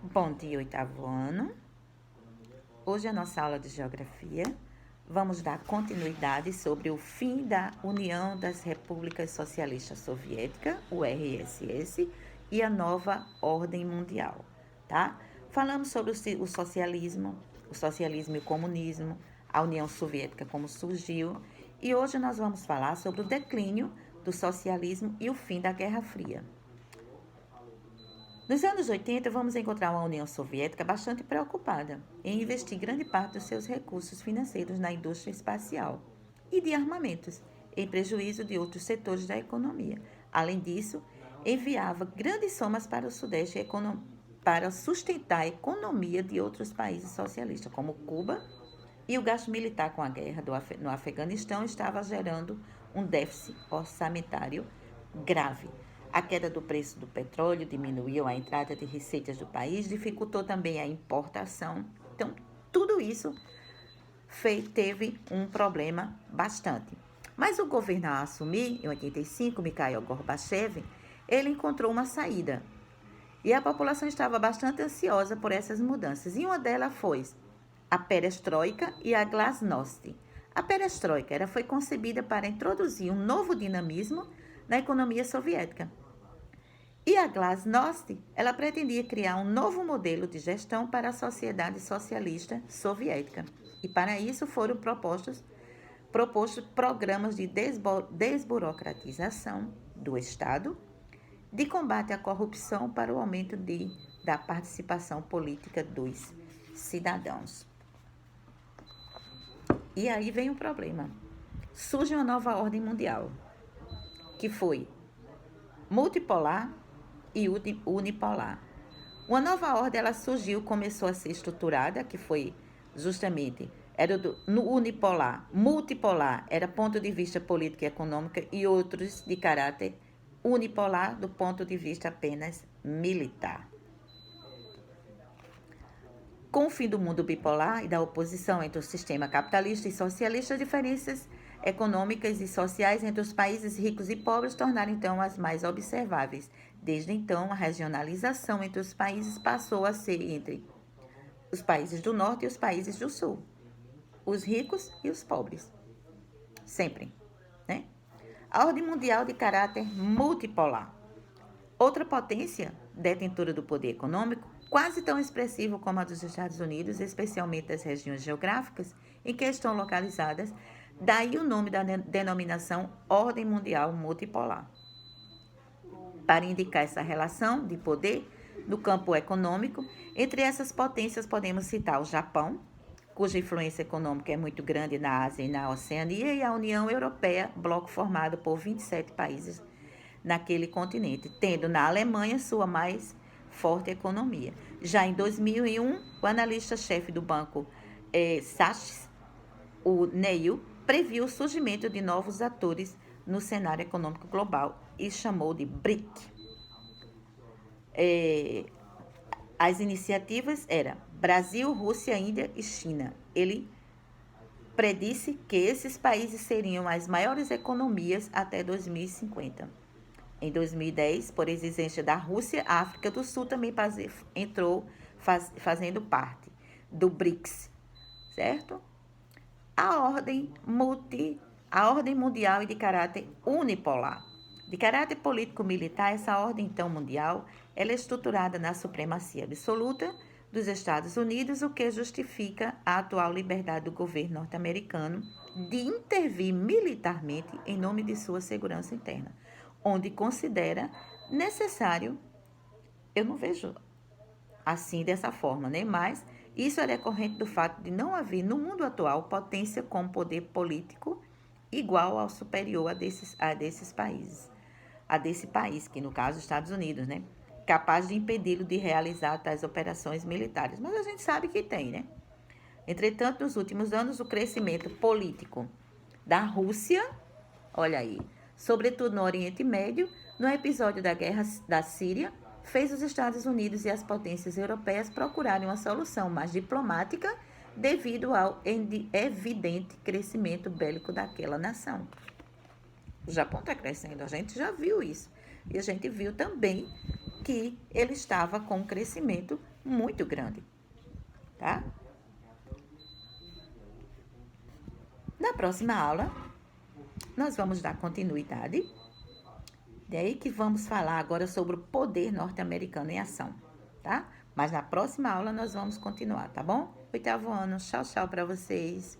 Bom dia, oitavo ano. Hoje a nossa aula de Geografia. Vamos dar continuidade sobre o fim da União das Repúblicas Socialistas Soviéticas, URSS, e a nova ordem mundial, tá? Falamos sobre o socialismo e o comunismo, a União Soviética como surgiu, e hoje nós vamos falar sobre o declínio do socialismo e o fim da Guerra Fria. Nos anos 80, vamos encontrar uma União Soviética bastante preocupada em investir grande parte dos seus recursos financeiros na indústria espacial e de armamentos, em prejuízo de outros setores da economia. Além disso, enviava grandes somas para o Sudeste para sustentar a economia de outros países socialistas, como Cuba, e o gasto militar com a guerra no Afeganistão estava gerando um déficit orçamentário grave. A queda do preço do petróleo diminuiu a entrada de receitas do país, dificultou também a importação. Então, tudo isso teve um problema bastante. Mas o governo a assumir, em 85, Mikhail Gorbachev, ele encontrou uma saída. E a população estava bastante ansiosa por essas mudanças. E uma delas foi a perestroika e a glasnost. A perestroika foi concebida para introduzir um novo dinamismo na economia soviética. E a glasnost, ela pretendia criar um novo modelo de gestão para a sociedade socialista soviética. E para isso foram propostos programas de desburocratização do Estado, de combate à corrupção para o aumento da participação política dos cidadãos. E aí vem o problema. Surge uma nova ordem mundial, que foi multipolar e unipolar. Uma nova ordem ela surgiu, começou a ser estruturada, que foi justamente, no unipolar, multipolar, era ponto de vista político e econômico, e outros de caráter unipolar, do ponto de vista apenas militar. Com o fim do mundo bipolar e da oposição entre o sistema capitalista e socialista, diferenças econômicas e sociais entre os países ricos e pobres tornaram então as mais observáveis. Desde então, a regionalização entre os países passou a ser entre os países do norte e os países do sul, os ricos e os pobres, sempre, né? A ordem mundial de caráter multipolar. Outra potência detentora do poder econômico, quase tão expressivo como a dos Estados Unidos, especialmente das regiões geográficas em que estão localizadas, daí o nome da denominação Ordem Mundial Multipolar. Para indicar essa relação de poder no campo econômico, entre essas potências podemos citar o Japão, cuja influência econômica é muito grande na Ásia e na Oceania, e a União Europeia, bloco formado por 27 países naquele continente, tendo na Alemanha sua mais forte economia. Já em 2001, o analista-chefe do banco Sachs, o Neil, previu o surgimento de novos atores no cenário econômico global e chamou de BRIC. As iniciativas eram Brasil, Rússia, Índia e China. Ele predisse que esses países seriam as maiores economias até 2050. Em 2010, por exigência da Rússia, a África do Sul também entrou fazendo parte do BRICS, certo? A ordem mundial e de caráter unipolar. De caráter político-militar, essa ordem, então, mundial, ela é estruturada na supremacia absoluta dos Estados Unidos, o que justifica a atual liberdade do governo norte-americano de intervir militarmente em nome de sua segurança interna, onde considera necessário, eu não vejo assim dessa forma, né? Mas isso é decorrente do fato de não haver no mundo atual potência com poder político igual ao superior a desses países, a desse país, que no caso Estados Unidos, né? Capaz de impedi-lo de realizar tais operações militares. Mas a gente sabe que tem, né? Entretanto, nos últimos anos, o crescimento político da Rússia, olha aí, sobretudo no Oriente Médio, no episódio da Guerra da Síria, fez os Estados Unidos e as potências europeias procurarem uma solução mais diplomática devido ao evidente crescimento bélico daquela nação. O Japão está crescendo, a gente já viu isso. E a gente viu também que ele estava com um crescimento muito grande, tá? Na próxima aula, nós vamos dar continuidade. Daí que vamos falar agora sobre o poder norte-americano em ação, tá? Mas na próxima aula nós vamos continuar, tá bom? 8º ano, tchau, tchau para vocês.